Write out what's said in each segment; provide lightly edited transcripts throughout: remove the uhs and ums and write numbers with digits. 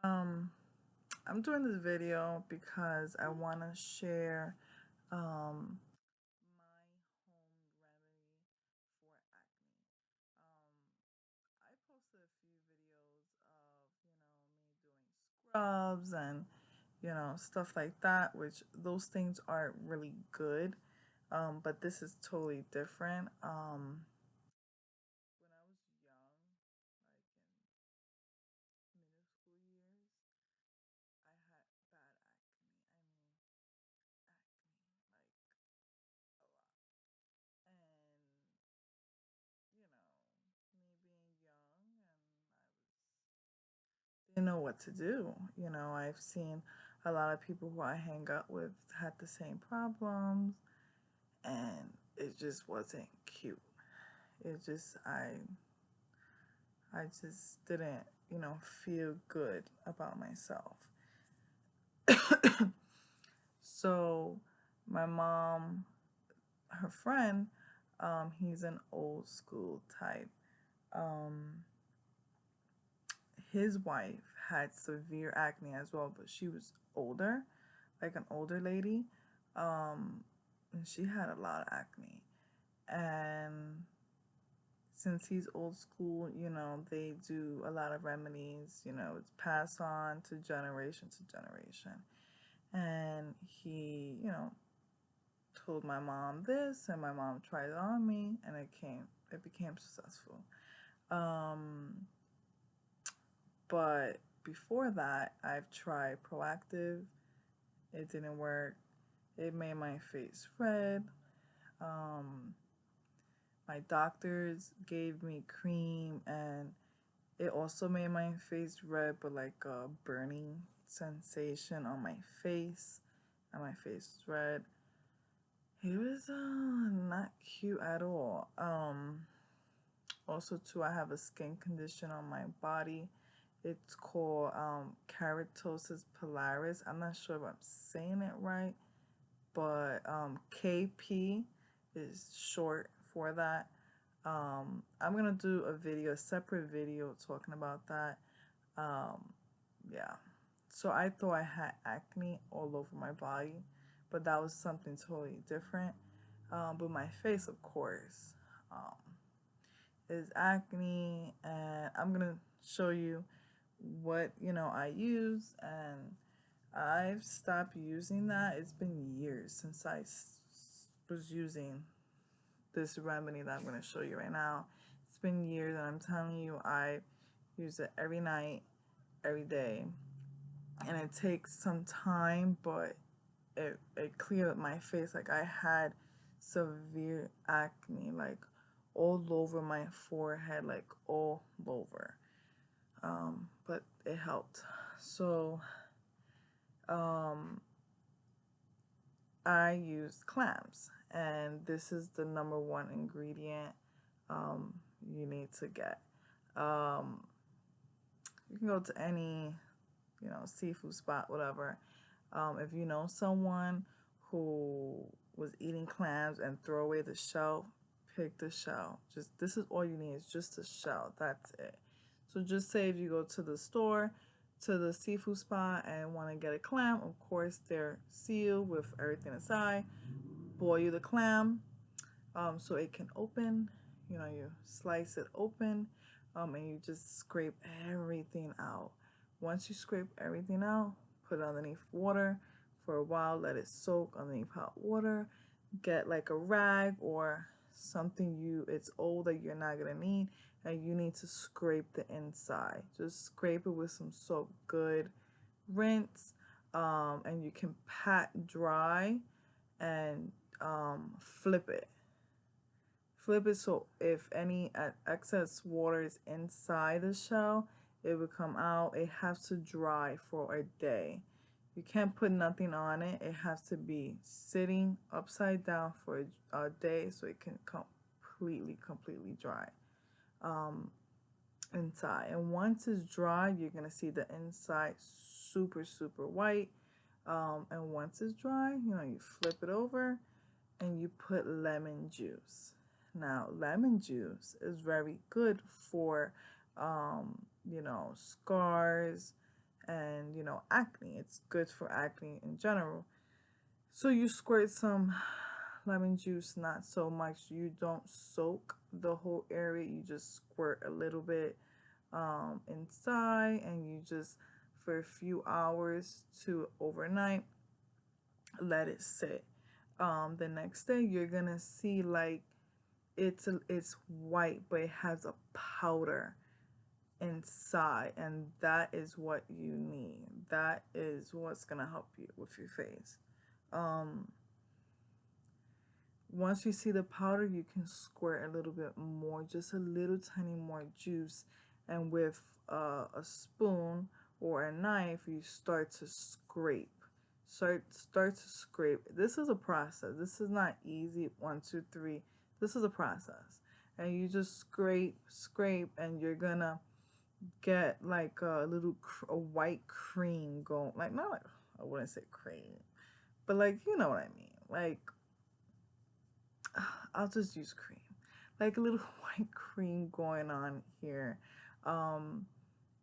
Um, I'm doing this video because I want to share my home remedy for acne. I posted a few videos of, me doing scrubs and, stuff like that, which those things are really good. But this is totally different. When I was young, like in middle school years, I had bad acne. I mean, acne, like a lot. And, me being young and didn't know what to do. I've seen a lot of people who I hang out with had the same problems and it just wasn't cute. It just I just didn't, feel good about myself. So my mom, her friend, he's an old school type. Um, his wife had severe acne as well, but she was older, like an older lady. And she had a lot of acne. And since he's old school, they do a lot of remedies, it's passed on to generation. And he, told my mom this, and my mom tried it on me, and it became successful. Um, but before that, I've tried Proactive. It didn't work. It made my face red. Um, my doctors gave me cream, and it also made my face red, but like a burning sensation on my face, and my face was red. It was not cute at all. Also, too, I have a skin condition on my body. It's called keratosis pilaris. I'm not sure if I'm saying it right, but KP is short for that. I'm gonna do a separate video talking about that. Um, yeah. So I thought I had acne all over my body, but that was something totally different. But my face, of course, um, is acne, and I'm gonna show you what I use, and I've stopped using that. It's been years since was using this remedy that I'm gonna show you right now. It's been years, and I'm telling you, I use it every night, every day, and it takes some time, but it cleared up my face. Like I had severe acne, like all over my forehead, like all over. But it helped. So um, I use clams, and this is the number one ingredient you need to get. Um, you can go to any, seafood spot, whatever. If you know someone who was eating clams and throw away the shell, pick the shell. Just this is all you need is just the shell. That's it. So just say if you go to the store, to the seafood spot and want to get a clam, of course they're sealed with everything inside. Boil the clam so it can open. You slice it open and you just scrape everything out. Once you scrape everything out, put it underneath water for a while, let it soak underneath hot water. Get like a rag or something it's old that you're not gonna need, and you need to scrape the inside. Just scrape it with some soap, good. Rinse, and you can pat dry and flip it. Flip it so if any excess water is inside the shell, it will come out. It has to dry for a day. You can't put nothing on it. It has to be sitting upside down for a day so it can completely dry inside. And once it's dry, you're going to see the inside super white. And once it's dry, you flip it over and you put lemon juice. Now, lemon juice is very good for, scars and acne. It's good for acne in general. So you squirt some lemon juice, not so much. You don't soak the whole area. You just squirt a little bit inside, and you just for a few hours to overnight let it sit. The next day you're gonna see like it's white, but it has a powder inside, and that is what you need. That is what's gonna help you with your face. um Once you see the powder, you can squirt a little bit more, just a little tiny more juice, and with a spoon or a knife, you start to scrape. Start to scrape. This is a process. This is not easy. 1, 2, 3. This is a process, and you just scrape, scrape, and you're gonna get like a white cream going. Like not like I wouldn't say cream, but like you know what I mean. Like I'll just use cream, like a little white cream going on here. Um,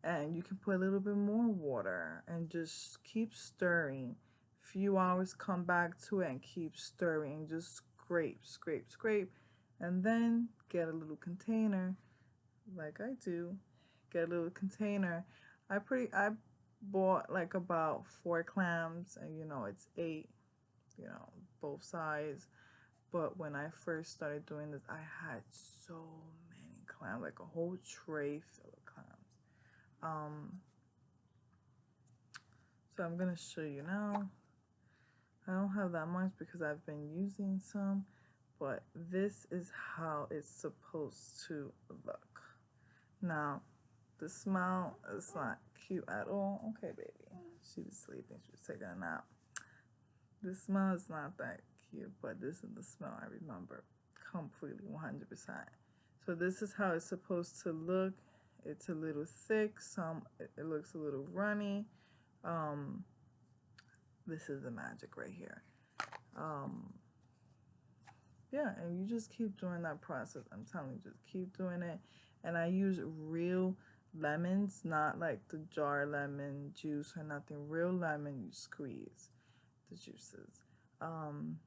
and you can put a little bit more water and just keep stirring. Few hours, come back to it and keep stirring. Just scrape, scrape, scrape, and then get a little container, like I do. Get a little container. I bought like about 4 clams, and it's 8, both sides. But when I first started doing this, I had so many clams, like a whole tray full of clams. So I'm gonna show you now. I don't have that much because I've been using some, but this is how it's supposed to look. Now, the smell is not cute at all. Okay, baby. She was sleeping. She was taking a nap. The smell is not that cute, but this is the smell I remember completely 100%. So this is how it's supposed to look. It's a little thick. It looks a little runny. Um, this is the magic right here. Yeah, and you just keep doing that process. I'm telling you, just keep doing it. And I use real lemons, not like the jar lemon juice or nothing. Real lemon, you squeeze the juices. Um,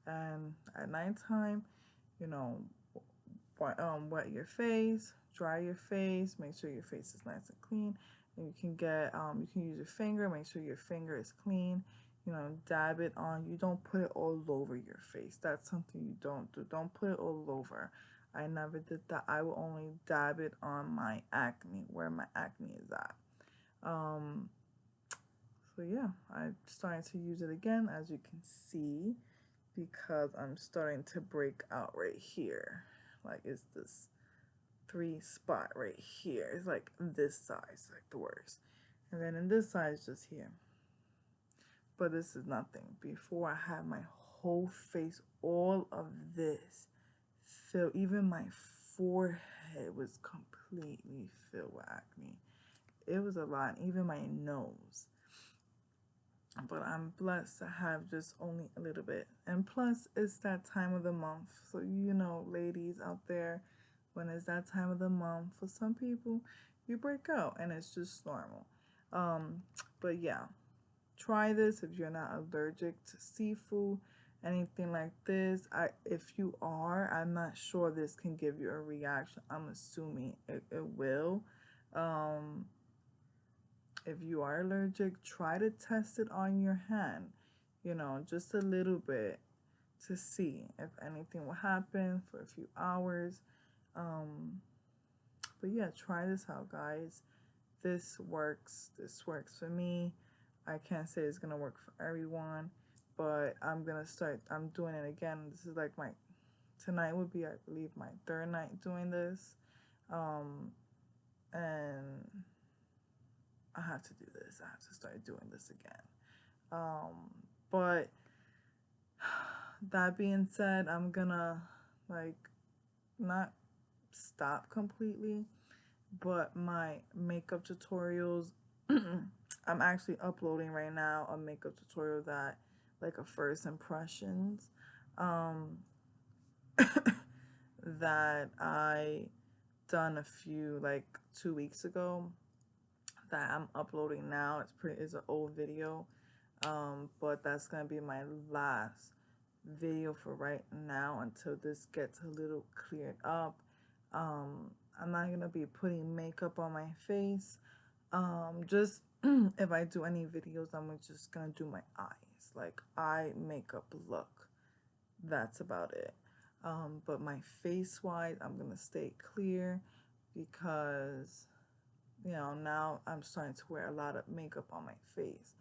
and at nighttime, you know, wet your face, dry your face, make sure your face is nice and clean. And you can use your finger, make sure your finger is clean. Dab it on. You don't put it all over your face. That's something you don't do. Don't put it all over. I never did that. I will only dab it on my acne, where my acne is at. So yeah, I'm starting to use it again, as you can see, because I'm starting to break out right here. Like it's this 3 spot right here. It's like this size, like the worst. And then in this side is just here. But this is nothing. Before, I had my whole face, all of this filled. Even my forehead was completely filled with acne. It was a lot. Even my nose. But I'm blessed to have just only a little bit. And plus, it's that time of the month. So, ladies out there, when it's that time of the month, for some people, you break out, and it's just normal. But yeah, try this if you're not allergic to seafood, anything like this. If you are, I'm not sure this can give you a reaction. I'm assuming it will. If you are allergic, try to test it on your hand, just a little bit, to see if anything will happen for a few hours. But yeah, try this out, guys. This works. This works for me. I can't say it's gonna work for everyone, but I'm doing it again. This is like tonight would be, I believe, my 3rd night doing this. And I have to do this. I have to start doing this again. But that being said, I'm gonna not stop completely, but my makeup tutorials, I'm actually uploading right now a makeup tutorial that, like, a first impressions, that I done a few, like, 2 weeks ago. that I'm uploading now. It's an old video, but that's gonna be my last video for right now until this gets a little cleared up. I'm not gonna be putting makeup on my face. Just if I do any videos, I'm just gonna do my eyes, like eye makeup look. That's about it. But my face wise, I'm gonna stay clear because now I'm starting to wear a lot of makeup on my face,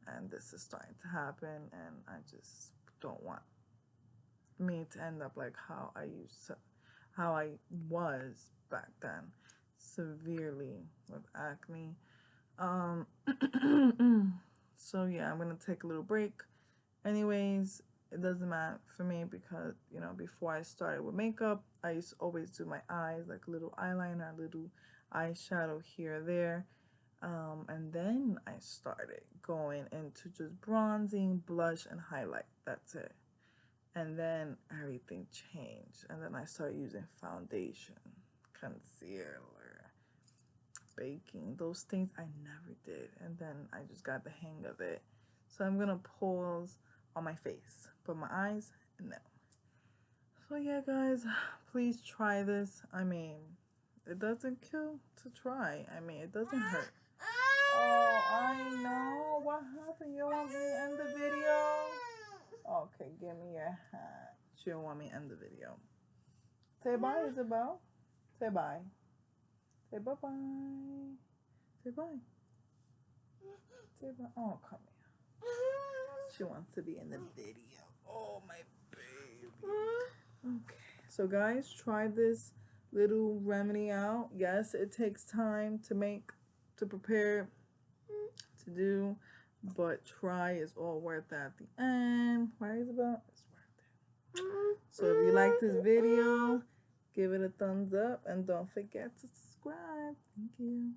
and this is starting to happen, and I just don't want me to end up like how I was back then, severely with acne. So yeah, I'm gonna take a little break. Anyways, it doesn't matter for me because before I started with makeup, I used to always do my eyes, like a little eyeliner, a little eyeshadow here or there. And then I started going into just bronzing, blush, and highlight. That's it. And then everything changed. And then I started using foundation, concealer, baking. Those things I never did. And then I just got the hang of it. So I'm going to pause on my face. But my eyes, no. So yeah, guys, please try this. I mean, it doesn't kill to try. I mean, it doesn't hurt. Oh, I know. What happened? You want me to end the video? Okay, give me your hat. She don't want me to end the video. Say bye, Isabel. Say bye. Say bye-bye. Say bye. Say bye. Oh, come here. She wants to be in the video. Oh, my baby. Okay. So, guys, try this little remedy out. Yes, it takes time to prepare, to do, but try is all worth it at the end. Right, Isabel? It's worth it. So if you like this video, give it a thumbs up and don't forget to subscribe. Thank you.